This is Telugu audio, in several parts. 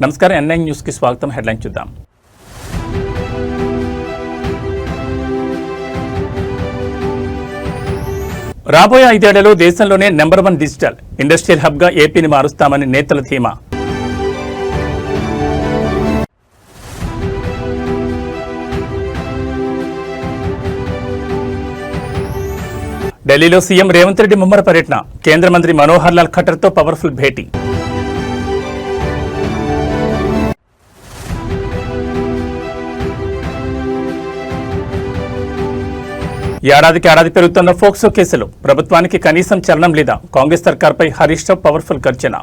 నమస్కారం, ఎన్ఐ న్యూస్ కి స్వాగతం. హెడ్లైన్ చూద్దాం. రాబోయే 5 ఏళ్లలో దేశంలోనే నెంబర్ 1 డిజిటల్ ఇండస్ట్రియల్ హబ్ గా ఏపీని మారుస్తామని నేతల ధీమా. ఢిల్లీలో సీఎం రేవంత్ రెడ్డి ముమ్మర పర్యటన. కేంద్ర మంత్రి మనోహర్ లాల్ ఖట్టర్తో పవర్ఫుల్ భేటీ. ఏడాది పెరుగుతున్న ఫోక్సో కేసులు. ప్రభుత్వానికి కనీసం చలనం లేదా? కాంగ్రెస్ సర్కార్పై హరీష్ రావు పవర్ఫుల్ గర్జన.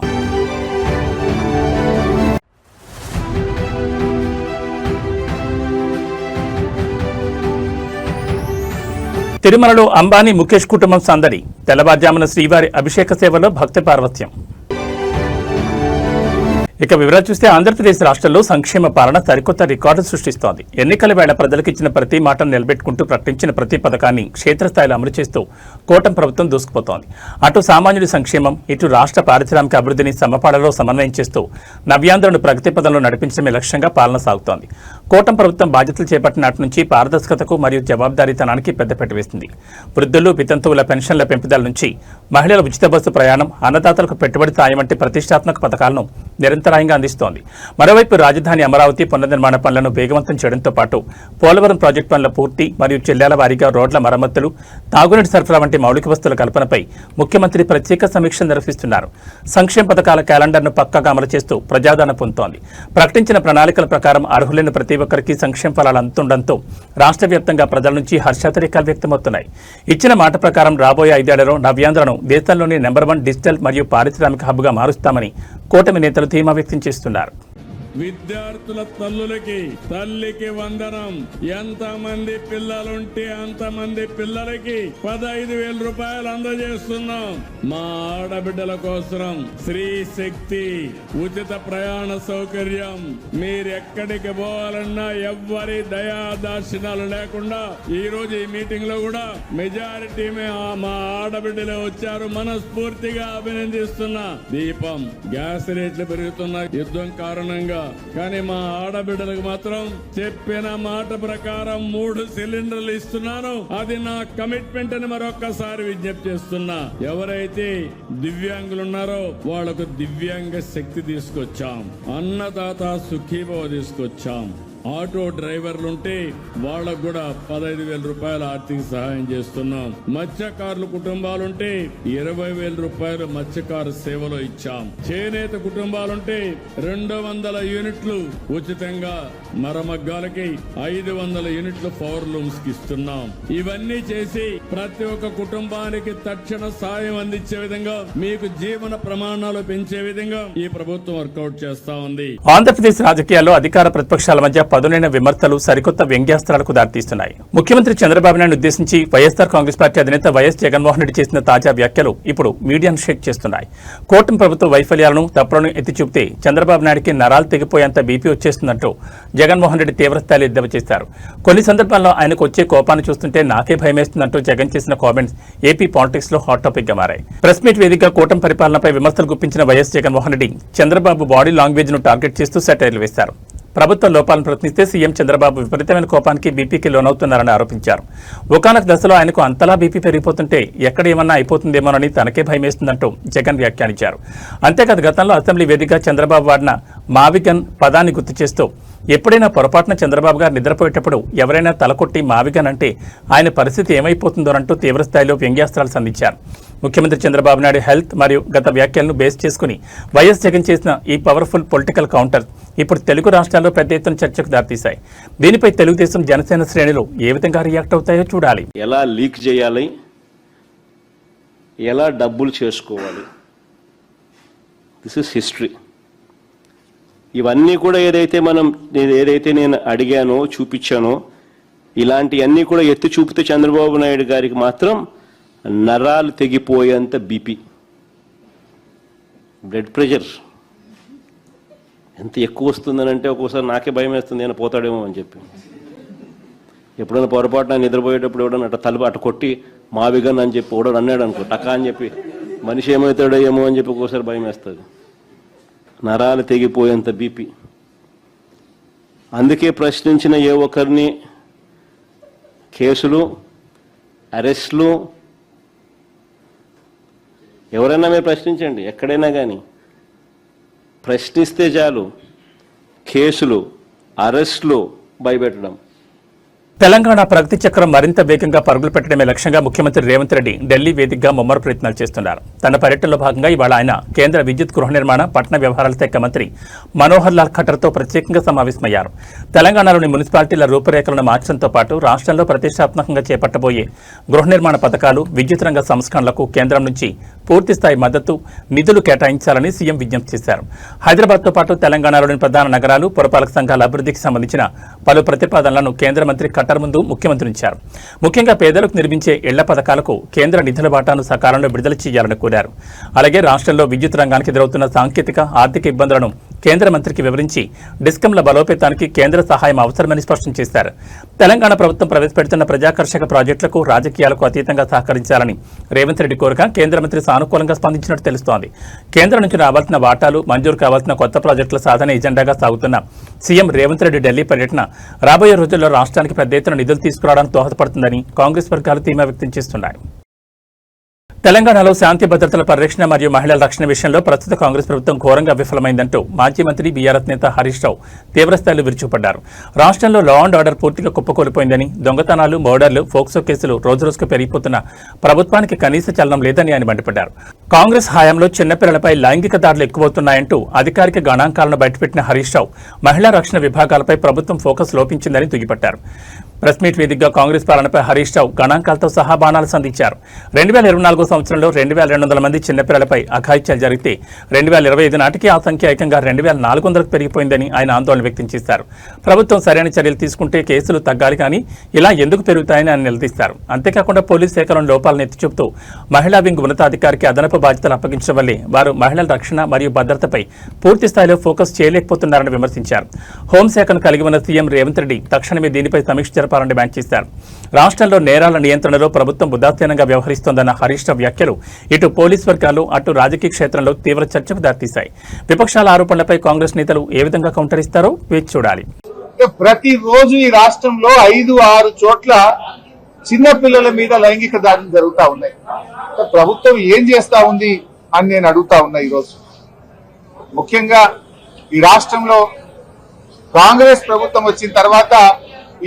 తిరుమలలో అంబానీ ముఖేష్ కుటుంబం సందడి. తెల్లవారుజామున శ్రీవారి అభిషేక సేవలో భక్తి పార్వత్యం. ఇక వివరాలు చూస్తే, ఆంధ్రప్రదేశ్ రాష్ట్రంలో సంక్షేమ పాలన సరికొత్త రికార్డు సృష్టిస్తోంది. ఎన్నికల వేళ ప్రజలకు ఇచ్చిన ప్రతి మాటను నిలబెట్టుకుంటూ ప్రకటించిన ప్రతి పథకాన్ని క్షేత్రస్థాయిలో అమలు చేస్తూ కూటమి ప్రభుత్వం దూసుకుపోతోంది. అటు సామాన్యుడి సంక్షేమం, ఇటు రాష్ట్ర పారిశ్రామిక అభివృద్ధిని సమపాళలో సమన్వయం చేస్తూ నవ్యాంధ్రను ప్రగతి పదంలో నడిపించడమే లక్ష్యంగా పాలన సాగుతోంది. కూటమి ప్రభుత్వం బాధ్యతలు చేపట్టిన నాటి నుంచి పారదర్శకతకు మరియు జవాబుదారీతనానికి పెద్దపీట వేసింది. వృద్ధులు, వితంతువుల పెన్షన్ల పెంపుదల నుంచి మహిళల ఉచిత బస్సు ప్రయాణం, అన్నదాతలకు పెట్టుబడి సాయం వంటి ప్రతిష్టాత్మక పథకాలను నిరంతరాయంగా అందిస్తోంది. మరోవైపు రాజధాని అమరావతి పునర్నిర్మాణ పనులను వేగవంతం చేయడంతో పాటు పోలవరం ప్రాజెక్టు పనుల పూర్తి మరియు జిల్లాల వారీగా రోడ్ల మరమ్మతులు, తాగునీటి సరఫరా వంటి మౌలిక వస్తువుల కల్పనపై ముఖ్యమంత్రి ప్రత్యేక సమీక్ష నిర్వహిస్తున్నారు. సంక్షేమ పథకాల క్యాలెండర్ను పక్కాగా అమలు చేస్తూ ప్రజాదరణ పొందుతోంది. ప్రకటించిన ప్రణాళికల ప్రకారం అర్హులైన ప్రతి ఒక్కరికి సంక్షేమ ఫలాలు అందుతుండటంతో రాష్ట్ర వ్యాప్తంగా ప్రజల నుంచి హర్షాతిరేకాలు వ్యక్తమవుతున్నాయి. ఇచ్చిన మాట ప్రకారం రాబోయే 5 ఏళ్లలో నవ్యాంధ్రను దేశంలోని నెంబర్ 1 డిజిటల్ మరియు పారిశ్రామిక హబ్గా మారుస్తామని కూటమి నేతలు ధీమా వ్యక్తం చేస్తున్నారు. విద్యార్థుల తల్లికి వందనం. ఎంతమంది పిల్లలుంటే అంతమంది పిల్లలకి 15,000 రూపాయలు అందజేస్తున్నాం. మా ఆడబిడ్డల కోసం శ్రీ శక్తి ఉచిత ప్రయాణ సౌకర్యం. మీరెక్కడికి పోవాలన్నా ఎవ్వరి దయాదార్శనాలు లేకుండా ఈ రోజు ఈ మీటింగ్ లో కూడా మెజారిటీ మా ఆడబిడ్డలే వచ్చారు. మనస్ఫూర్తిగా అభినందిస్తున్నా. దీపం గ్యాస్ రేట్లు పెరుగుతున్న యుద్ధం కారణంగా, కానీ మా ఆడబిడ్డలకు మాత్రం చెప్పిన మాట ప్రకారం 3 సిలిండర్లు ఇస్తున్నాను. అది నా కమిట్మెంట్ అని మరొక్కసారి విజ్ఞప్తి చేస్తున్నా. ఎవరైతే దివ్యాంగులు ఉన్నారో వాళ్లకు దివ్యాంగ శక్తి తీసుకొచ్చాం. అన్నదాత సుఖీభవ తీసుకొచ్చాం. ఆటో డ్రైవర్లుంటే వాళ్లకు కూడా 15,000 రూపాయల ఆర్థిక సహాయం చేస్తున్నాం. మత్స్యకారుల కుటుంబాలుంటే 20,000 రూపాయలు మత్స్యకారు సేవలో ఇచ్చాం. చేనేత కుటుంబాలుంటే 200 యూనిట్లు ఉచితంగా మరమగ్గాలకి 500 యూనిట్లు పవర్ లూమ్స్ కి ఇస్తున్నాం. ఇవన్నీ చేసి ప్రతి ఒక్క కుటుంబానికి తక్షణ సాయం అందించే విధంగా, మీకు జీవన ప్రమాణాలు పెంచే విధంగా ఈ ప్రభుత్వం వర్కౌట్ చేస్తా ఉంది. ఆంధ్రప్రదేశ్ రాజకీయాల్లో అధికార ప్రతిపక్షాల మధ్య పదునైన విమర్శలు సరికొత్త వ్యంగ్యాస్త్రాలకు దారితీస్తున్నాయి. ముఖ్యమంత్రి చంద్రబాబు నాయుడు ఉద్దేశించి వైఎస్ఆర్ కాంగ్రెస్ పార్టీ అధినేత వైఎస్ జగన్మోహన్ రెడ్డి చేసిన తాజా వ్యాఖ్యలు ఇప్పుడు మీడియాను షేక్ చేస్తున్నాయి. కూటమి ప్రభుత్వ వైఫల్యాలను, తప్పులను ఎత్తి చూపితే చంద్రబాబు నాయుడికి నరాలు తెగిపోయేంత బీపీ వచ్చేస్తుందంటూ జగన్మోహన్ రెడ్డి తీవ్రస్థాయిలో ఎద్దేవా చేశారు. కొన్ని సందర్భాల్లో ఆయనకు వచ్చే కోపాన్ని చూస్తుంటే నాకే భయమేస్తుందంటూ జగన్ చేసిన కామెంట్స్ ఏపీ పాలిటిక్స్ లో హాట్ టాపిక్ గా మారాయి. ప్రెస్ మీట్ వేదికగా కూటమి పరిపాలనపై విమర్శలు గుప్పించిన YS Jaganmohan Reddy Chandrababu body language ను టార్గెట్ చేస్తూ సెటైర్లు వేశారు. ప్రభుత్వ లోపాలను ప్రశ్నిస్తే సీఎం చంద్రబాబు విపరీతమైన కోపానికి బీపీకి లోనవుతున్నారని ఆరోపించారు. ఒకానొక దశలో ఆయనకు అంతలా బీపీ పెరిగిపోతుంటే ఎక్కడ ఏమన్నా అయిపోతుందేమోనని తనకే భయమేస్తుందంటూ జగన్ వ్యాఖ్యానించారు. అంతేకాదు గతంలో అసెంబ్లీ వేదికగా చంద్రబాబు వాడిన మావిగన్ పదాన్ని గుర్తు చేస్తూ ఎప్పుడైనా పొరపాటున చంద్రబాబు గారు నిద్రపోయేటప్పుడు ఎవరైనా తలకొట్టి మావిగన్ అంటే ఆయన పరిస్థితి ఏమైపోతుందోనంటూ తీవ్రస్థాయిలో వ్యంగ్యాస్త్రాలు సంధించారు. ముఖ్యమంత్రి చంద్రబాబు నాయుడు హెల్త్ మరియు గత వ్యాఖ్యలను బేస్ చేసుకుని వైఎస్ జగన్ చేసిన ఈ పవర్ఫుల్ పొలిటికల్ కౌంటర్ ఇప్పుడు తెలుగు రాష్ట్రాల్లో పెద్ద ఎత్తున చర్చకు దారితీశాయి. దీనిపై తెలుగుదేశం, జనసేన శ్రేణులు ఏ విధంగా రియాక్ట్ అవుతాయో చూడాలి. ఎలా లీక్ చేయాలి, ఎలా డబ్బులు చేసుకోవాలి, దిస్ ఇస్ హిస్టరీ. ఇవన్నీ కూడా ఏదైతే నేను అడిగానో, చూపించానో, ఇలాంటివన్నీ కూడా ఎత్తి చూపితే చంద్రబాబు నాయుడు గారికి మాత్రం నరాలు తెగిపోయేంత బీపీ, బ్లడ్ ప్రెషర్ ఎంత ఎక్కువ వస్తుందనంటే ఒక్కోసారి నాకే భయం వేస్తుంది, నేను పోతాడేమో అని చెప్పి. ఎప్పుడైనా పొరపాటున నిద్రపోయేటప్పుడు ఎవడన్నా అట్ట తలుపు అట్ట కొట్టి మావిగన్ అని చెప్పి ఓడని అన్నాడు అనుకో, టకా అని చెప్పి మనిషి ఏమవుతాడో ఏమో అని చెప్పి ఒక్కోసారి భయం వేస్తుంది. నరాలు తెగిపోయేంత బీపీ. అందుకే ప్రశ్నించిన ఏ ఒక్కరిని కేసులు, అరెస్టులు, ఎవరైనా మీరు ప్రశ్నించండి, ఎక్కడైనా కానీ ప్రశ్నిస్తే చాలు కేసులు, అరెస్టులు, భయపెట్టడం. తెలంగాణ ప్రగతి చక్రం మరింత వేగంగా పరుగులు పెట్టడమే లక్ష్యంగా ముఖ్యమంత్రి రేవంత్ రెడ్డి ఢిల్లీ వేదికగా ముమ్మర ప్రయత్నాలు చేస్తున్నారు. తన పర్యటనలో భాగంగా ఇవాళ ఆయన కేంద్ర విద్యుత్, గృహ నిర్మాణ, పట్టణ వ్యవహారాల శాఖ మంత్రి మనోహర్ లాల్ ఖట్టర్తో ప్రత్యేకంగా సమావేశమయ్యారు. తెలంగాణలోని మున్సిపాలిటీల రూపురేఖలను మార్చడంతో పాటు రాష్ట్రంలో ప్రతిష్టాత్మకంగా చేపట్టబోయే గృహ నిర్మాణ పథకాలు, విద్యుత్ రంగ సంస్కరణలకు కేంద్రం నుంచి పూర్తిస్థాయి మద్దతు, నిధులు కేటాయించాలని సీఎం విజ్ఞప్తి చేశారు. హైదరాబాద్తో పాటు తెలంగాణలోని ప్రధాన నగరాలు, పురపాలక సంఘాల అభివృద్ధికి సంబంధించిన పలు ప్రతిపాదనలను కేంద్ర మంత్రి ఖట్టర్ ముందు ముఖ్యమంత్రి ఉంచారు. ముఖ్యంగా పేదలకు నిర్మించే ఇళ్ల పథకాలకు కేంద్ర నిధుల వాటాను సకాలంలో విడుదల చేయాలని కోరారు. అలాగే రాష్ట్రంలో విద్యుత్ రంగానికి ఎదురవుతున్న సాంకేతిక, ఆర్థిక ఇబ్బందులను కేంద్ర మంత్రికి వివరించి డిస్కంల బలోపేతానికి కేంద్ర సహాయం అవసరమని స్పష్టం చేశారు. తెలంగాణ ప్రభుత్వం ప్రవేశపెడుతున్న ప్రజాకర్షక ప్రాజెక్టులకు, రాజకీయాలకు అతీతంగా సహకరించాలని రేవంత్ రెడ్డి కోరగా కేంద్ర మంత్రి సానుకూలంగా స్పందించినట్టు తెలుస్తోంది. కేంద్రం నుంచి రావాల్సిన వాటాలు, మంజూరు కావాల్సిన కొత్త ప్రాజెక్టుల సాధన ఎజెండాగా సాగుతున్న సీఎం రేవంత్ రెడ్డి ఢిల్లీ పర్యటన రాబోయే రోజుల్లో రాష్ట్రానికి పెద్ద ఎత్తున నిధులు తీసుకురావడానికి దోహదపడుతుందని కాంగ్రెస్ వర్గాలు ధీమా వ్యక్తం చేస్తున్నాయి. తెలంగాణలో శాంతి భద్రతల పరిరక్షణ మరియు మహిళల రక్షణ విషయంలో ప్రస్తుత కాంగ్రెస్ ప్రభుత్వం ఘోరంగా విఫలమైందంటూ మాజీ మంత్రి బీఆర్ఎస్ నేత హరీష్ రావు తీవ్రస్థాయిలో విరుచుకుపడ్డారు. రాష్ట్రంలో లా అండ్ ఆర్డర్ పూర్తిగా కుప్పకూలిపోయిందని, దొంగతనాలు, మర్డర్లు, ఫోక్సో కేసులు రోజురోజుకు పెరిగిపోతున్న ప్రభుత్వానికి కనీస చలనం లేదని ఆయన మండిపడ్డారు. కాంగ్రెస్ హయాంలో చిన్నపిల్లలపై లైంగిక దాడులు ఎక్కువవుతున్నాయంటూ అధికారిక గణాంకాలను బయటపెట్టిన హరీష్ రావు మహిళా రక్షణ విభాగాలపై ప్రభుత్వం ఫోకస్ లోపించిందని దుయ్యబట్టారు. ప్రెస్ మీట్ వేదికగా కాంగ్రెస్ పాలనపై హరీష్ రావు గణాంకాలతో సహా బాణాలు సంధించారు. 2024 సంవత్సరంలో 2200 మంది చిన్నపిల్లలపై అఘాయిత్యాలు జరిగితే 2025 నాటికి ఆ సంఖ్య ఏకంగా 2400కు పెరిగిపోయిందని ఆయన ఆందోళన వ్యక్తం చేశారు. ప్రభుత్వం సరైన చర్యలు తీసుకుంటే కేసులు తగ్గాలి కానీ ఇలా ఎందుకు పెరుగుతాయని ఆయన నిలదీశారు. అంతేకాకుండా పోలీస్ శాఖలో లోపాలను ఎత్తి చూపుతూ మహిళా వింగ్ ఉన్నతాధికారికి అదనపు బాధ్యతలు అప్పగించడం వల్లే వారు మహిళల రక్షణ మరియు భద్రతపై పూర్తి స్థాయిలో ఫోకస్ చేయలేకపోతున్నారని విమర్శించారు. హోంశాఖను కలిగి ఉన్న సీఎం రేవంత్ రెడ్డి తక్షణమే దీనిపై సమీక్ష జరపాలని డిమాండ్ చేశారు. రాష్ట్రంలో నేరాల నియంత్రణలో ప్రభుత్వం ఉదాసీనంగా వ్యవహరిస్తోందన్న హరీష్ రావు వ్యాఖ్యలు ఇటు పోలీస్ వర్గాలు, అటు రాజకీయ క్షేత్రంలో తీవ్ర చర్చకు దారితీశాయి. విపక్షాల ఆరోపణలపై కాంగ్రెస్ నేతలు ఏ విధంగా కౌంటర్ ఇస్తారో వేచి చూడాలి. ప్రతిరోజు ఈ రాష్ట్రంలో 5-6 చోట్ల చిన్న పిల్లల మీద లైంగిక దాడులు జరుగుతా ఉన్నాయి. ప్రభుత్వం ఏం చేస్తా ఉంది అని నేను అడుగుతా ఉన్నా. ఈరోజు ముఖ్యంగా ఈ రాష్ట్రంలో కాంగ్రెస్ ప్రభుత్వం వచ్చిన తర్వాత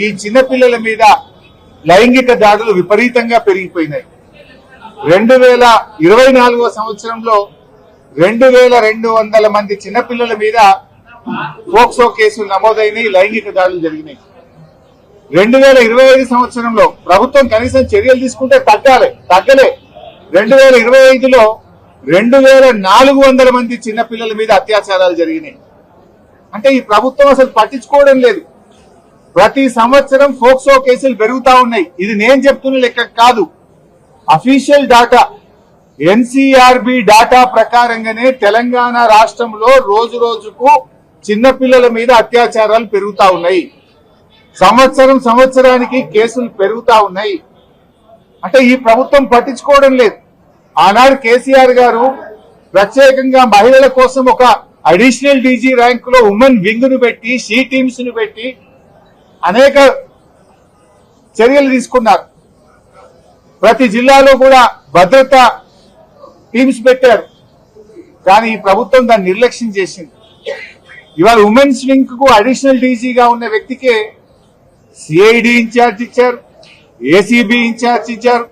ఈ చిన్నపిల్లల మీద లైంగిక దాడులు విపరీతంగా పెరిగిపోయినాయి. 2024 సంవత్సరంలో 2200 మంది చిన్నపిల్లల మీద పోక్సో కేసులు నమోదైనాయి, లైంగిక దాడులు జరిగినాయి. 2025 సంవత్సరంలో ప్రభుత్వం కనీసం చర్యలు తీసుకుంటే తగ్గలే. 2025లో 2400 మంది చిన్నపిల్లల మీద అత్యాచారాలు జరిగినాయి. అంటే ఈ ప్రభుత్వం అసలు పట్టించుకోవడం లేదు. ప్రతి సంవత్సరం ఫోక్సో కేసులు పెరుగుతా ఉన్నాయి. ఇది నేను చెప్తున్న లెక్క కాదు, అఫీషియల్ డాటా. ఎన్సీఆర్బీ డాటా ప్రకారంగానే తెలంగాణ రాష్ట్రంలో రోజు రోజుకు చిన్నపిల్లల మీద అత్యాచారాలు పెరుగుతా ఉన్నాయి. సంవత్సరానికి కేసులు పెరుగుతా ఉన్నాయి. అంటే ఈ ప్రభుత్వం పట్టించుకోవడం లేదు. ఆనాడు కేసీఆర్ గారు ప్రత్యేకంగా మహిళల కోసం ఒక అడిషనల్ డీజీ ర్యాంకులో ఉమెన్ వింగ్ ను పెట్టి, షీ టీమ్స్ ను పెట్టి అనేక చర్యలు తీసుకున్నారు. ప్రతి జిల్లాలో కూడా భద్రతా టీమ్స్ పెట్టారు. కానీ ఈ ప్రభుత్వం దాన్ని నిర్లక్ష్యం చేసింది. ఇవాళ ఉమెన్స్ వింగ్ కు అడిషనల్ డీజీగా ఉన్న వ్యక్తికే సిఐడి ఇన్ఛార్జ్ ఇచ్చారు, ఏసీబీ ఇన్ఛార్జ్ ఇచ్చారు.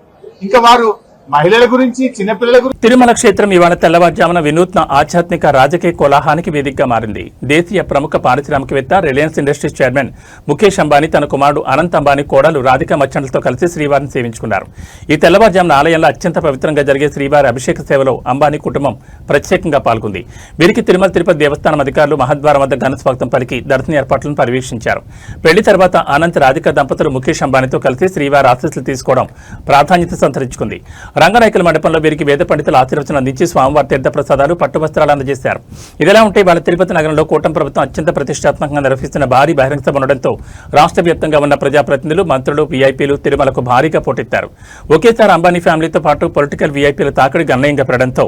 ఇంకా వారు మహిళల గురించి, చిన్నపిల్లల గురించి. తిరుమల క్షేత్రం ఇవాళ తెల్లవారుజామున వినూత్న ఆధ్యాత్మిక రాజకీయ కోలాహానికి వేదికగా మారింది. దేశీయ ప్రముఖ పారిశ్రామికవేత్త, Reliance industries chairman Mukesh Ambani తన కుమారుడు అనంత్ అంబానీ కోడలు రాధికా మర్చెంట్లతో కలిసి శ్రీవారిని సేవించుకున్నారు. ఈ తెల్లవారుజామున ఆలయంలో అత్యంత పవిత్రంగా జరిగే శ్రీవారి అభిషేక సేవలో అంబానీ కుటుంబం ప్రత్యేకంగా పాల్గొంది. వీరికి తిరుమల తిరుపతి దేవస్థానం అధికారులు మహద్వారం వద్ద ఘన స్వాగతం పలికి దర్శన ఏర్పాట్లను పర్యవేక్షించారు. పెళ్లి తర్వాత అనంత్, రాధికా దంపతులు ముఖేష్ అంబానీతో కలిసి శ్రీవారి ఆశీస్సులు తీసుకోవడం ప్రాధాన్యత సంతరించుకుంది. రంగనాయకుల మండపంలో వీరికి వేద పండితుల ఆశీర్వచనం అందించి స్వామివారి తీర్థ ప్రసాదాలు, పట్టు వస్త్రాలు అందజేశారు. ఇదిలా ఉంటే వాళ్ళ తిరుపతి నగరంలో కూటమి ప్రభుత్వం అత్యంత ప్రతిష్టాత్మకంగా నిర్వహిస్తున్న భారీ బహిరంగ సభ ఉండడంతో రాష్ట్ర వ్యాప్తంగా ఉన్న ప్రజాప్రతినిధులు, మంత్రులు, వీఐపీలు తిరుమలకు భారీగా పోటెత్తారు. ఒకేసారి అంబానీ ఫ్యామిలీతో పాటు పొలిటికల్ వీఐపీల తాకిడి గణనీయంగా పెరగడంతో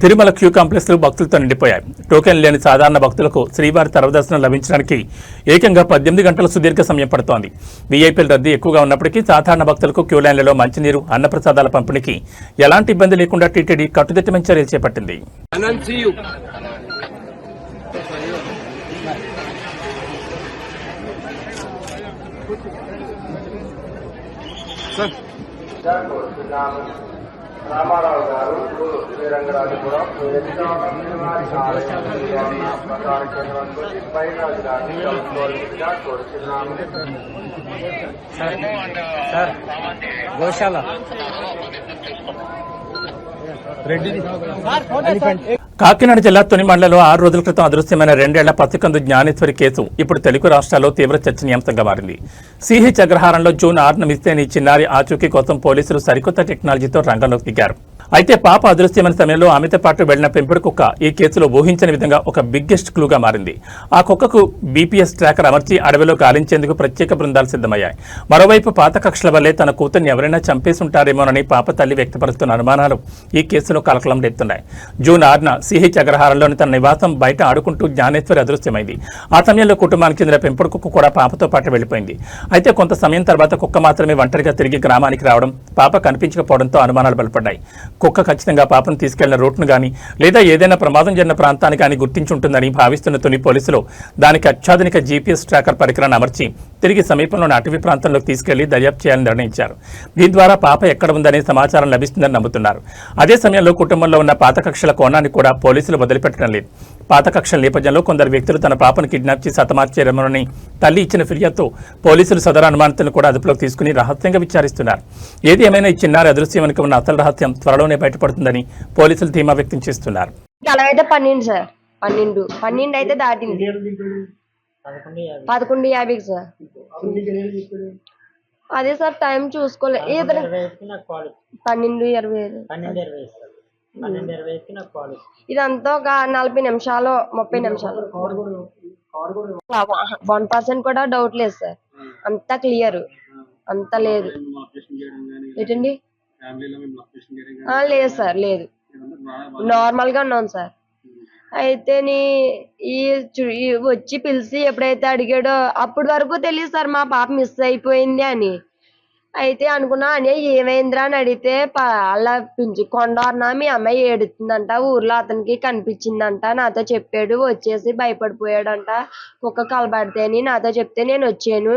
తిరుమల క్యూ కాంప్లెక్స్లు భక్తులతో నిండిపోయాయి. టోకెన్ లేని సాధారణ భక్తులకు శ్రీవారి సర్వదర్శనం లభించడానికి ఏకంగా 18 గంటల సుదీర్ఘ సమయం పడుతోంది. వీఐపీల రద్దీ ఎక్కువగా ఉన్నప్పటికీ సాధారణ భక్తులకు క్యూ లైన్లలో మంచినీరు, అన్నప్రసాదాల పంపిణీకి ఎలాంటి ఇబ్బంది లేకుండా టీటీడీ కట్టుదిట్టమైన చర్యలు చేపట్టింది. రామారావు గారు శ్రీరంగరాజపురం ప్రధాన కేంద్రంలో బైరాజు గారు కోరుచున్నాము. గోశాల కాకినాడ జిల్లా తుని మండలంలో 6 రోజుల క్రితం అదృశ్యమైన 2 ఏళ్ల పసికందు జ్ఞానేశ్వరి కేసు ఇప్పుడు తెలుగు రాష్ట్రాల్లో తీవ్ర చర్చనీయాంశంగా మారింది. సిహెచ్ అగ్రహారంలో జూన్ 6న మిస్ అయిన ఈ చిన్నారి ఆచూకీ కోసం పోలీసులు సరికొత్త టెక్నాలజీతో రంగంలోకి దిగారు. అయితే పాప అదృశ్యమైన సమయంలో ఆమెతో పాటు వెళ్లిన పెంపుడు కుక్క ఈ కేసులో ఊహించని విధంగా ఒక బిగ్గెస్ట్ క్లూగా మారింది. ఆ కుక్కకు బీపీఎస్ ట్రాకర్ అమర్చి అడవిలో గాలించేందుకు ప్రత్యేక బృందాలు సిద్ధమయ్యాయి. మరోవైపు పాత కక్షల వల్లే తన కూతుర్ని ఎవరైనా చంపేసుంటారేమోనని పాప తల్లి వ్యక్తపరుస్తున్న అనుమానాలు ఈ కేసులో కలకలం రేపుతున్నాయి. జూన్ 6న సిహెచ్ అగ్రహారంలోని తన నివాసం బయట ఆడుకుంటూ జ్ఞానేశ్వరి అదృశ్యమైంది. ఆ సమయంలో కుటుంబానికి చెందిన పెంపుడు కుక్క కూడా పాపతో పాటు వెళ్లిపోయింది. అయితే కొంత సమయం తర్వాత కుక్క మాత్రమే ఒంటరిగా తిరిగి గ్రామానికి రావడం, పాప కనిపించకపోవడంతో అనుమానాలు బలపడ్డాయి. కుక్క ఖచ్చితంగా పాపను తీసుకెళ్లిన రూట్ను గానీ లేదా ఏదైనా ప్రమాదం జరిగిన ప్రాంతాన్ని కానీ గుర్తించుంటుందని భావిస్తున్న తుని పోలీసులు దానికి అత్యాధునిక జీపీఎస్ ట్రాకర్ పరికరాన్ని అమర్చి తిరిగి సమీపంలోని అటవీ ప్రాంతంలోకి తీసుకెళ్లి దర్యాప్తు చేయాలని నిర్ణయించారు. దీని ద్వారా పాప ఎక్కడ ఉందనే సమాచారం లభిస్తుందని నమ్ముతున్నారు. అదే సమయంలో కుటుంబంలో ఉన్న పాత కక్షల కోణాన్ని కూడా పోలీసులు వదిలిపెట్టడం లేదు. పాత కక్షల నేపథ్యంలో కొందరు వ్యక్తులు తన పాపను కిడ్నాప్ చేసి హతమార్చారేమోనని తల్లి ఇచ్చిన ఫిర్యాదుతో పోలీసులు సదరు అనుమానితులను కూడా అదుపులోకి తీసుకుని రహస్యంగా విచారిస్తున్నారు. ఏది ఏమైనా ఈ చిన్నారి అదృశ్యం వెనుక ఉన్న అసలు రహస్యం త్వరలోనే బయటపడుతుందని పోలీసులు ధీమా వ్యక్తం చేస్తున్నారు. అయితే 12 సార్ 12 అయితే దాటింది 11:50 సార్. అదే సార్ టైం చూసుకోలేదు. 12:20 ఇదంతా ఒక 40 నిమిషాలు 30 నిమిషాలు. 1% కూడా డౌట్ లేదు సార్. అంతా క్లియర్, అంతా లేదు. ఏంటండి? లేదు సార్, లేదు, నార్మల్ గా ఉన్నాను సార్. అయితే వచ్చి పిలిచి ఎప్పుడైతే అడిగాడో అప్పటి వరకు తెలియదు సార్ మా పాప మిస్ అయిపోయింది అని. అయితే అనుకున్నా అని ఏమైందిరా అని అడిగితే అలా కొండవరన మీ అమ్మాయి ఏడుతుందంట, ఊర్లో అతనికి కనిపించిందంట, నాతో చెప్పాడు, వచ్చేసి భయపడిపోయాడంట, కుక్క కలబడితే అని నాతో చెప్తే నేను వచ్చాను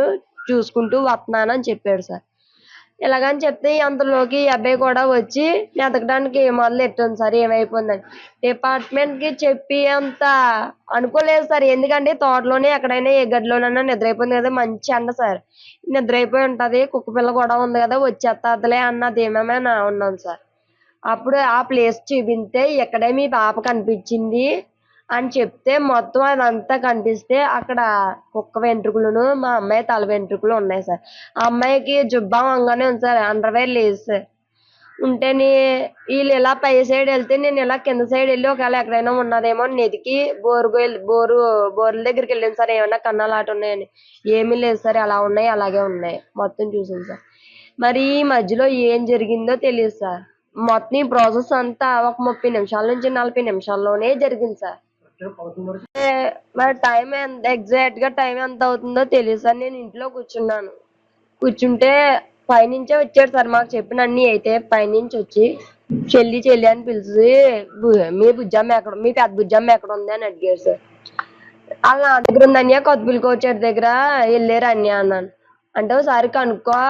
చూసుకుంటూ వస్తున్నానని చెప్పాడు సార్. ఇలాగని చెప్తే అంతలోకి ఈ అబ్బాయి కూడా వచ్చి ఎతకడానికి మొదలు ఎట్టుంది సార్ ఏమైపోయిందని. డిపార్ట్మెంట్ కి చెప్పి అంత అనుకోలేదు సార్. ఎందుకంటే తోటలోనే ఎక్కడైనా ఏ గదిలోనైనా నిద్రైపోయింది కదా, మంచి ఎండ సార్, నిద్రైపోయి ఉంటది, కుక్క పిల్ల కూడా ఉంది కదా, వచ్చేస్తాదిలే అన్నది ఏమేమైనా ఉన్నాను సార్. అప్పుడు ఆ ప్లేస్ చూపిస్తే ఇక్కడే మీ పాప కనిపించింది అని చెప్తే మొత్తం అదంతా కనిపిస్తే అక్కడ కుక్క వెంట్రుకలను మా అమ్మాయి తల వెంట్రుకలు ఉన్నాయి సార్. ఆ అమ్మాయికి జుబ్బా వంగానే ఉంది సార్, అండర్వేర్ లేదు సార్. ఉంటేనే వీళ్ళు ఇలా పై సైడ్ వెళ్తే నేను ఇలా కింద సైడ్ వెళ్ళి ఒకవేళ ఎక్కడైనా ఉన్నదేమో నెతికి బోర్ల దగ్గరికి వెళ్ళాను సార్. ఏమన్నా కన్నాలు ఆట ఉన్నాయని ఏమీ లేదు సార్, ఎలా ఉన్నాయి అలాగే ఉన్నాయి, మొత్తం చూసాను సార్. మరి ఈ మధ్యలో ఏం జరిగిందో తెలియదు సార్. మొత్తం ఈ ప్రాసెస్ అంతా ఒక 30 నిమిషాల నుంచి 40 నిమిషాల్లోనే జరిగింది సార్. మరి టైం ఎంత ఎగ్జాక్ట్ గా టైం ఎంత అవుతుందో తెలియదు సార్. నేను ఇంట్లో కూర్చుంటే పైనుంచే వచ్చాడు సార్ మాకు చెప్పిన అన్ని. అయితే పైనుంచి వచ్చి చెల్లి అని పిలిచి మీ పెద్ద బుజ్జమ్మ ఎక్కడ ఉంది అని అడిగారు సార్. అలా నా దగ్గర ఉంది అన్య, కొత్తపల్లి కోచర్ దగ్గర వెళ్ళారు అన్య అన్నాను. అంటే ఒకసారి కనుక్కో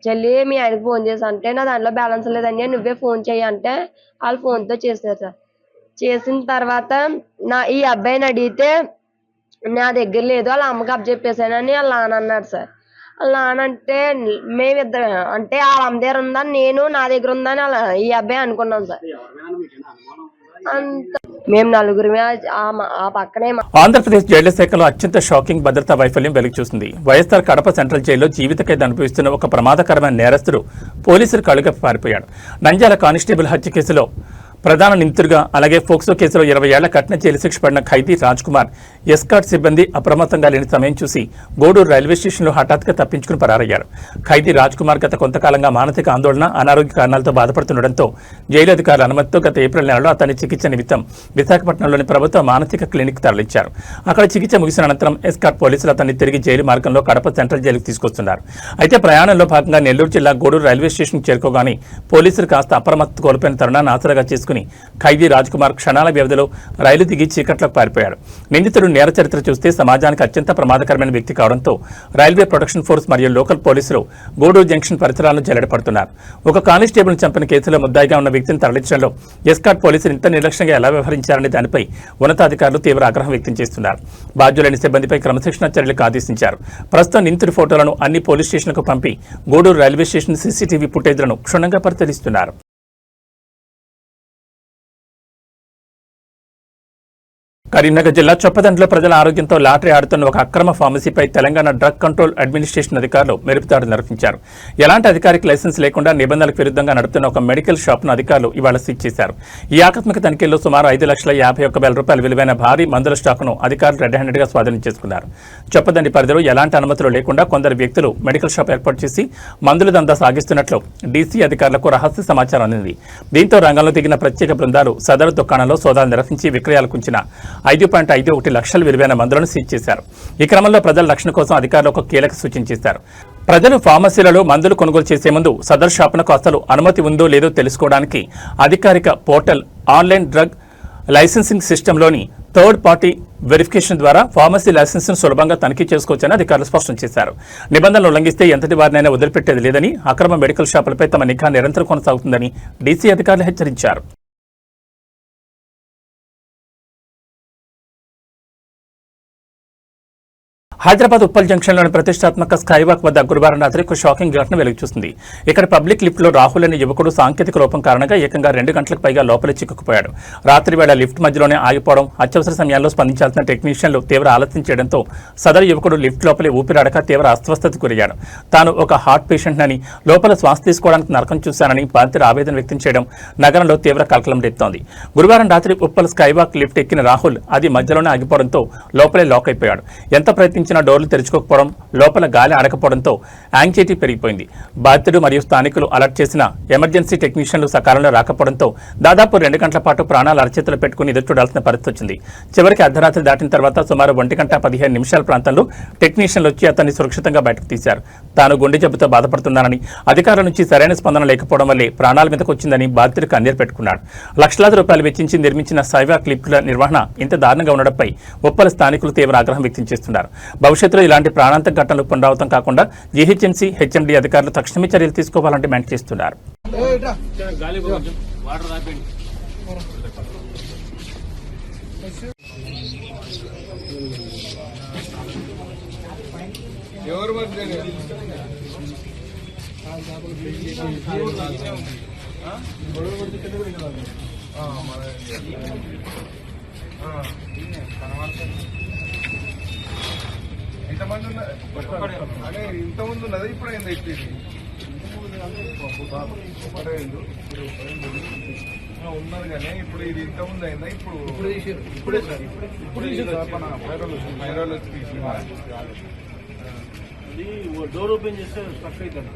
చెల్లి, మీ ఆయనకి ఫోన్ చేసి అంటే నా దాంట్లో బ్యాలెన్స్ లేదన్య, నువ్వే ఫోన్ చెయ్యి అంటే వాళ్ళు ఫోన్తో చేశారు సార్. చేసిన తర్వాత ఈ అబ్బాయిని అడిగితే నా దగ్గర లేదు, వాళ్ళ అమ్మకి అప్పచెప్పేసానని వాళ్ళ నాన్న అన్నాడు సార్. వాళ్ళ నాన్న అంటే మేమిద్దరం అంటే వాళ్ళ అమ్మ దగ్గర ఉందా, నేను నా దగ్గర ఉందని ఈ అబ్బాయి అనుకున్నాం సార్. అంత మేము నలుగురిమే ఆ పక్కనే. ఆంధ్రప్రదేశ్ జైళ్ల శాఖలో అత్యంత షాకింగ్ భద్రతా వైఫల్యం వెలుగు చూసింది. వైఎస్ఆర్ కడప సెంట్రల్ జైల్లో జీవిత ఖైదు అనుభవిస్తున్న ఒక ప్రమాదకరమైన నేరస్తుడు పోలీసులు కళ్ళుగప్పి పారిపోయాడు. నంద్యాల కానిస్టేబుల్ హత్య కేసులో ప్రధాన నిందితుడిగా అలాగే ఫోక్సో కేసులో 20 ఏళ్ల కఠిన జైలు శిక్ష పడిన ఖైదీ రాజ్ కుమార్ ఎస్కాట్ సిబ్బంది అప్రమత్తంగా లేని సమయం చూసి గూడూరు రైల్వే స్టేషన్లో హఠాత్తుగా తప్పించుకుని పరారయ్యారు. ఖైదీ రాజ్ కుమార్ గత కొంతకాలంగా మానసిక ఆందోళన, అనారోగ్య కారణాలతో బాధపడుతుండటంతో జైలు అధికారుల అనుమతితో గత ఏప్రిల్ నెలలో అతని చికిత్స నిమిత్తం విశాఖపట్నంలోని ప్రభుత్వ మానసిక క్లినిక్ తరలించారు. అక్కడ చికిత్స ముగిసిన అనంతరం ఎస్కాట్ పోలీసులు అతన్ని తిరిగి జైలు మార్గంలో కడప సెంట్రల్ జైలుకు తీసుకొస్తున్నారు. అయితే ప్రయాణంలో భాగంగా నెల్లూరు జిల్లా గూడూరు రైల్వే స్టేషన్కు చేరుకోగానే పోలీసులు కాస్త అప్రమత్తత కోల్పోయిన తరుణాన్ని ఆసరాగా చేసుకుని ఖైదీ రాజ్ కుమార్ క్షణాల వ్యవధిలో రైలు దిగి చీకట్లోకి పారిపోయాడు. నిందితుడు నేర చరిత్ర చూస్తే సమాజానికి అత్యంత ప్రమాదకరమైన వ్యక్తి కావడంతో రైల్వే ప్రొటెక్షన్ ఫోర్స్ మరియు లోకల్ పోలీసులు గూడూరు జంక్షన్ పరిసరాలను జల్లెడపడుతున్నారు. ఒక కానిస్టేబుల్ చంపిన కేసులో ముద్దాయిగా ఉన్న వ్యక్తిని తరలించడంలో ఎస్కాట్ పోలీసులు ఇంత నిర్లక్ష్యంగా ఎలా వ్యవహరించారనే దానిపై ఉన్నతాధికారులు తీవ్ర ఆగ్రహం వ్యక్తం చేస్తున్నారు. బాధ్యులైన సిబ్బందిపై క్రమశిక్షణ చర్యలకు ఆదేశించారు. ప్రస్తుతం నిందితుడి ఫోటోలను అన్ని పోలీస్ స్టేషన్లకు పంపి గూడూరు రైల్వే స్టేషన్ సీసీటీవీ ఫుటేజ్లను క్షుణ్ణంగా పరిశీలిస్తున్నారు. కరీంనగర్ జిల్లా చొప్పదండిలో ప్రజల ఆరోగ్యంతో లాటరీ ఆడుతున్న ఒక అక్రమ ఫార్మసీపై తెలంగాణ డ్రగ్ కంట్రోల్ అడ్మినిస్ట్రేషన్ అధికారులు మెరుపుదాడి నిర్వహించారు. ఎలాంటి అధికారిక లైసెన్స్ లేకుండా నిబంధనలకు విరుద్ధంగా నడుపుతున్న ఒక మెడికల్ షాప్ను అధికారులు ఇవాళ సీజ్ చేశారు. ఈ ఆకస్మిక తనిఖీల్లో సుమారు 5,51,000 రూపాయల విలువైన భారీ మందుల స్టాకును అధికారులు రెడ్ హ్యాండెడ్గా స్వాధీనం చేసుకున్నారు. చొప్పదండి పరిధిలో ఎలాంటి అనుమతులు లేకుండా కొందరు వ్యక్తులు మెడికల్ షాప్ ఏర్పాటు చేసి మందుల దందా సాగిస్తున్నట్లు డీసీ అధికారులకు రహస్య సమాచారం అందింది. దీంతో రంగంలో దిగిన ప్రత్యేక బృందాలు సదరు దుకాణంలో సోదాలు నిర్వహించి విక్రయాలకు ఉంచిన 5.51 లక్షల విలువైన మందులను సీజ్ చేశారు. ఈ క్రమంలో ప్రజల రక్షణ కోసం అధికారులు ఒక కీలక సూచన చేశారు. ప్రజలు ఫార్మసీలలో మందులు కొనుగోలు చేసే ముందు సదరు షాపునకు అసలు అనుమతి ఉందో లేదో తెలుసుకోవడానికి అధికారిక పోర్టల్ ఆన్లైన్ డ్రగ్ లైసెన్సింగ్ సిస్టంలోని థర్డ్ పార్టీ వెరిఫికేషన్ ద్వారా ఫార్మసీ లైసెన్స్ను సులభంగా తనిఖీ చేసుకోవచ్చని అధికారులు స్పష్టం చేశారు. నిబంధనలు ఉల్లంఘిస్తే ఎంతటి వారినైనా వదిలిపెట్టేది లేదని, అక్రమ మెడికల్ షాపులపై తమ నిఘా నిరంతరం కొనసాగుతుందని డీసీ అధికారులు హెచ్చరించారు. హైదరాబాద్ ఉప్పల్ జంక్షన్లోని ప్రతిష్టాత్మక స్కైవాక్ వద్ద గురువారం రాత్రి ఒక షాకింగ్ ఘటన వెలుగు చూసింది. ఇక్కడ పబ్లిక్ లిఫ్ట్లో రాహుల్ అనే యువకుడు సాంకేతిక లోపం కారణంగా ఏకంగా 2 గంటలకు పైగా లోపలి చిక్కుకుపోయాడు. రాత్రి వేళ లిఫ్ట్ మధ్యలోనే ఆగిపోవడం, అత్యవసర సమయాల్లో స్పందించాల్సిన టెక్నీషియన్లు తీవ్ర ఆలస్యం చేయడంతో సదరు యువకుడు లిఫ్ట్ లోపలి ఊపిరాడక తీవ్ర అస్వస్థతకు గురయ్యాడు. తాను ఒక హార్ట్ పేషెంట్నని, లోపల శ్వాస తీసుకోవడానికి నరకం చూశానని బాధితుడు ఆవేదన వ్యక్తం చేయడం నగరంలో తీవ్ర కలకలం రేపుతోంది. గురువారం రాత్రి ఉప్పల్ స్కైవాక్ లిఫ్ట్ ఎక్కిన రాహుల్ అది మధ్యలోనే ఆగిపోవడంతో లోపలే లాక్ అయిపోయాడు. ఎంత ప్రయత్నించినా డోర్లు తెరుచుకోకపోవడం, లోపల గాలి ఆడకపోవడంతో యాంగ్జైటీ పెరిగిపోయింది. బాధితుడు మరియు స్థానికులు అలర్ట్ చేసిన ఎమర్జెన్సీ టెక్నీషియన్లు సకాలంలో రాకపోవడంతో దాదాపు 2 గంటల పాటు ప్రాణాలు అరచేతులు పెట్టుకుని ఎదురు చూడాల్సిన పరిస్థితి వచ్చింది. చివరికి అర్ధరాత్రి దాటిన తర్వాత సుమారు 1:15 ప్రాంతంలో టెక్నీషియన్లు వచ్చి అతన్ని సురక్షితంగా బయటకు తీశారు. తాను గుండె జబ్బుతో బాధపడుతున్నానని, అధికారుల నుంచి సరైన స్పందన లేకపోవడం వల్లే ప్రాణాల మీదకు వచ్చిందని బాధితుడు కన్నీరు పెట్టుకున్నాడు. లక్షలాది రూపాయలు వెచ్చించి నిర్మించిన స్కైవాక్ లిఫ్ట్ల నిర్వహణ ఇంత దారుణంగా ఉండడంపై ఉప్పల్ స్థానికులు తీవ్ర ఆగ్రహం వ్యక్తం చేస్తున్నారు. భవిష్యత్తులో ఇలాంటి ప్రాణాంతక ఘటనలు పునరావృతం కాకుండా జీహెచ్ఎంసీ, హెచ్ఎండీ అధికారులు తక్షణమే చర్యలు తీసుకోవాలని డిమాండ్ చేస్తున్నారు. ఇంతమంది అదే ఇంతమంది ఉన్నది ఇప్పుడు అయింది ఎక్కింది ఉన్నది కానీ ఇప్పుడు ఇది ఇంతకుముందు అయిందా? ఇప్పుడే సార్ మన వైరాల్ వచ్చి డోర్ ఓపెన్ చేస్తే స్ట్రక్ అవుతుంది.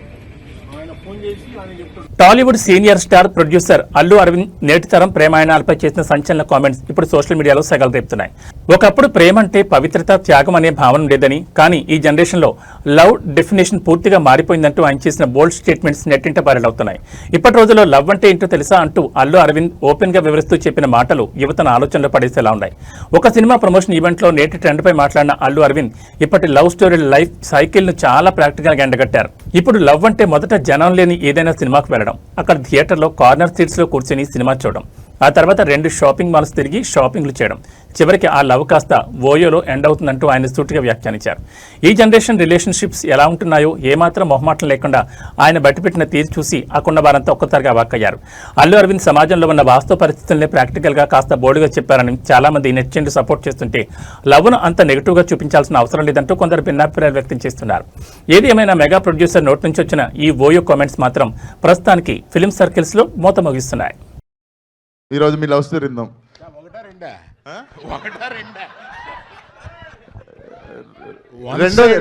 Tollywood senior star producer Allu Aravind నేటి తరం ప్రేమాయణాలపై చేసిన సంచలన కామెంట్స్ ఇప్పుడు సోషల్ మీడియాలో సెగలు రేపుతున్నాయి. ఒకప్పుడు ప్రేమ అంటే పవిత్రత, త్యాగం అనే భావన ఉండేదని, కానీ ఈ జనరేషన్లో లవ్ డెఫినేషన్ పూర్తిగా మారిపోయిందంటూ ఆయన చేసిన బోల్డ్ స్టేట్మెంట్స్ నెట్టింట వైరల్ అవుతున్నాయి. ఇప్పటి రోజుల్లో లవ్ అంటే ఏంటో తెలుసా అంటూ అల్లు అరవింద్ ఓపెన్ గా వివరిస్తూ చెప్పిన మాటలు యువతను ఆలోచనలో పడేసేలా ఉన్నాయి. ఒక సినిమా ప్రమోషన్ ఈవెంట్లో నేటి ట్రెండ్ పై మాట్లాడిన అల్లు అరవింద్ ఇప్పటి లవ్ స్టోరీ లైఫ్ సైకిల్ ను చాలా ప్రాక్టికల్ గా ఎండగట్టారు. ఇప్పుడు లవ్ అంటే మొదట జనం లేని ఏదైనా సినిమాకు వెళ్ళడం, అక్కడ థియేటర్లో కార్నర్ సీట్స్ లో కూర్చొని సినిమా చూడడం, ఆ తర్వాత 2 షాపింగ్ మాల్స్ తిరిగి షాపింగ్లు చేయడం, చివరికి ఆ లవ్ కాస్త ఓయోలో ఎండ్ అవుతుందంటూ ఆయన సూటిగా వ్యాఖ్యానించారు. ఈ జనరేషన్ రిలేషన్షిప్స్ ఎలా ఉంటున్నాయో ఏమాత్రం మొహమాటం లేకుండా ఆయన బయటపెట్టిన తీరు చూసి అకున్న వారంతా ఒక్కసారిగా వాక్కయ్యారు. అల్లు అరవింద్ సమాజంలో ఉన్న వాస్తవ పరిస్థితుల్ని ప్రాక్టికల్ గా కాస్త బోర్డుగా చెప్పారని చాలా మంది నెటిజన్లు సపోర్ట్ చేస్తుంటే లవ్ను అంత నెగిటివ్ గా చూపించాల్సిన అవసరం లేదంటూ కొందరు భిన్నాభిప్రాయాలు వ్యక్తం చేస్తున్నారు. ఏది ఏమైనా మెగా ప్రొడ్యూసర్ నోటి నుంచి వచ్చిన ఈ ఓయో కామెంట్స్ మాత్రం ప్రస్తుతానికి ఫిల్మ్ సర్కిల్స్ లో మూత మోగిస్తున్నాయి. ఈరోజు మీ లవ్ స్టోరీ విందాం.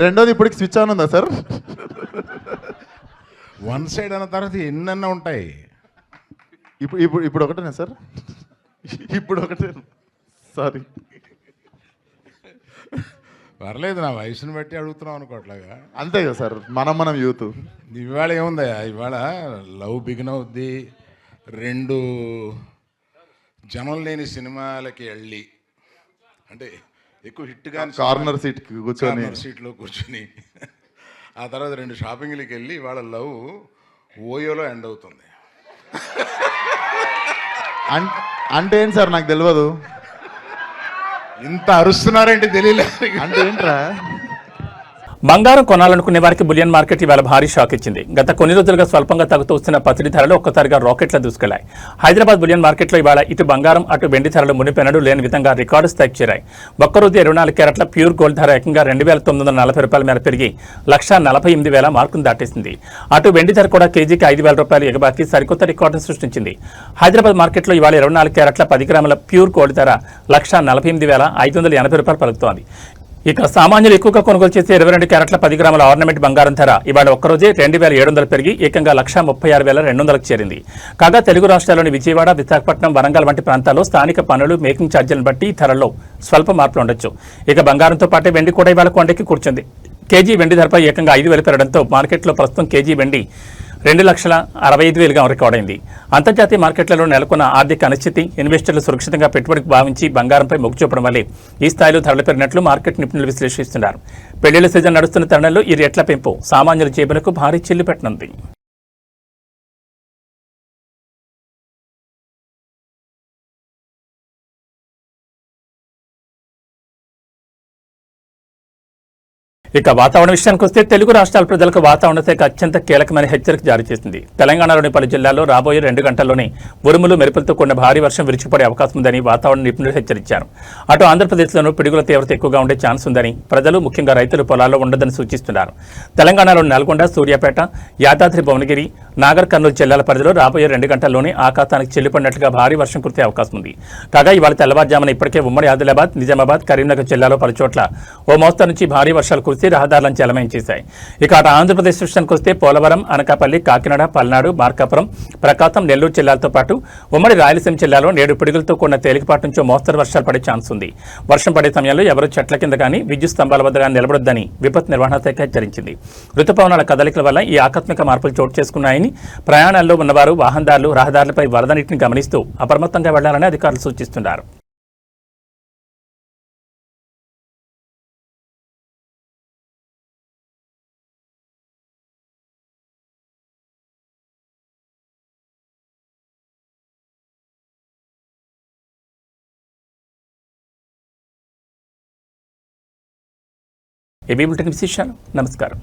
రెండోది ఇప్పటికి స్విచ్ ఆన్ ఉందా సార్? వన్ సైడ్ అన్న తర్వాత ఎన్నన్నా ఉంటాయి. ఇప్పుడు ఇప్పుడు ఇప్పుడు ఒకటేనా సార్? ఇప్పుడు ఒకటే, సారీ. పర్లేదు, నా వయసుని బట్టి అడుగుతున్నాం అనుకోవట్లాగా. అంతే కదా సార్, మనం యూత్. ఇవాళ ఏముందయ్యా, ఇవాళ లవ్ బిగిన్ అవుద్ది. 2 జనం లేని సినిమాలకి వెళ్ళి, అంటే ఎక్కువ హిట్ కానీ కార్నర్ సీట్లో కూర్చొని ఆ తర్వాత 2 షాపింగ్లకి వెళ్ళి ఇవాళ లవ్ ఓయోలో ఎండ్ అవుతుంది. అంటే ఏంటి సార్, నాకు తెలియదు. ఇంత అరుస్తున్నారేంటి తెలియలేదు. అంటే ఏంట్రా? బంగారం కొనాలనుకునే వారికి బులియన్ మార్కెట్ ఇవాళ భారీ షాక్ ఇచ్చింది. గత కొన్ని రోజులుగా స్వల్పంగా తగ్గుతూ వస్తున్న పసిడి ధరలు ఒక్కసారిగా రాకెట్ల దూసుకెళ్లాయి. హైదరాబాద్ బులియన్ మార్కెట్లో ఇవాళ ఇటు బంగారం అటు వెండి ధరలు మునిపెన్నడూ లేని విధంగా రికార్డు స్థాయికి చేరాయి. ఒక్కరోజు 24 క్యారెట్ల ప్యూర్ గోల్డ్ ధర ఏకంగా 2,940 రూపాయల మేర పెరిగి 1,48,000 మార్కును దాటేసింది. అటు వెండి ధర కూడా కేజీకి 5,000 రూపాయలు ఎగబాకి సరికొత్త రికార్డును సృష్టించింది. హైదరాబాద్ మార్కెట్లో ఇవాళ 24 క్యారెట్ల 10 గ్రాముల ప్యూర్ గోల్డ్ ధర 1,48,580 రూపాయలు పలుకుతోంది. ఇక సామాన్యులు ఎక్కువగా కొనుగోలు చేసే 22 క్యారెట్ల 10 గ్రాముల ఆర్నమెంట్ బంగారం ధర ఇవాళ ఒక్కరోజే 2,700 పెరిగి ఏకంగా 1,36,200కు చేరింది. కాగా తెలుగు రాష్ట్రాల్లోని విజయవాడ, విశాఖపట్నం, వరంగల్ వంటి ప్రాంతాల్లో స్థానిక పన్నులు, మేకింగ్ ఛార్జీలను బట్టి ధరల్లో స్వల్ప మార్పులు ఉండొచ్చు. ఇక బంగారంతో పాటే వెండి కూడా ఇవాళ కొండెక్కి కూర్చుంది. కేజీ వెండి ధరపై ఏకంగా 5,000 పెరగడంతో మార్కెట్లో ప్రస్తుతం కేజీ వెండి 2,65,000గా రికార్డైంది. అంతర్జాతీయ మార్కెట్లలో నెలకొన్న ఆర్థిక అనిశ్చితి, ఇన్వెస్టర్లు సురక్షితంగా పెట్టుబడికి భావించి బంగారంపై మొగ్గు చూపడం వల్లే ఈ స్థాయిలో ధరలు పెరిగినట్లు మార్కెట్ నిపుణులు విశ్లేషిస్తున్నారు. పెళ్లిళ్ల సీజన్ నడుస్తున్న తరుణంలో ఈ రేట్ల పెంపు సామాన్యుల జేబులకు భారీ చిల్లు పెట్టనుంది. ఇక వాతావరణ విషయానికి వస్తే తెలుగు రాష్ట్రాల ప్రజలకు వాతావరణ శాఖ అత్యంత కీలకమైన హెచ్చరిక జారీ చేసింది. తెలంగాణలోని పలు జిల్లాల్లో రాబోయే 2 గంటల్లోనే ఉరుములు, మెరుపులతో కూడిన భారీ వర్షం విరుచుకుపడే అవకాశం ఉందని వాతావరణ నిపుణులు హెచ్చరించారు. అటు ఆంధ్రప్రదేశ్లోనూ పిడుగుల తీవ్రత ఎక్కువగా ఉండే ఛాన్స్ ఉందని, ప్రజలు ముఖ్యంగా రైతులు పొలాల్లో ఉండదని సూచిస్తున్నారు. తెలంగాణలోని నల్గొండ, సూర్యాపేట, యాదాద్రి భువనగిరి, నాగర్ కర్నూలు జిల్లాల పరిధిలో రాబోయే 2 గంటల్లోనే ఆకాశానికి చెల్లిపడినట్లుగా భారీ వర్షం కురిసే అవకాశం ఉంది. కాగా ఇవాళ తెల్లవారుజామున ఇప్పటికే ఉమ్మడి ఆదిలాబాద్, నిజామాబాద్, కరీంనగర్ జిల్లాలో పలుచోట్ల ఓ మోస్తరు నుంచి భారీ వర్షాలు కురిసి రహదారులను జలమయం చేశాయి. ఇక అటు ఆంధ్రప్రదేశ్ విషయానికి వస్తే పోలవరం, అనకాపల్లి, కాకినాడ, పల్నాడు, మార్కాపురం, ప్రకాశం, నెల్లూరు జిల్లాలతో పాటు ఉమ్మడి రాయలసీమ జిల్లాలో నేడు పిడుగులతో కూడిన తేలికపాటి నుంచి మోస్తరు వర్షాలు పడే ఛాన్స్ ఉంది. వర్షం పడే సమయంలో ఎవరూ చెట్ల కింద కానీ, విద్యుత్ స్తంభాల వద్ద కానీ నిలబడొద్దని విపత్తు నిర్వహణ శాఖ హెచ్చరించింది. రుతుపవనాల కదలికల వల్ల ఈ ఆకస్మిక మార్పులు చోటు చేసుకున్నాయని, ప్రయాణాల్లో ఉన్నవారు, వాహనదారులు రహదారులపై వరద నీటిని గమనిస్తూ అప్రమత్తంగా వెళ్లాలని అధికారులు సూచిస్తున్నారు. ఏబీ బులెటిన్ విశేషాలు. నమస్కారం.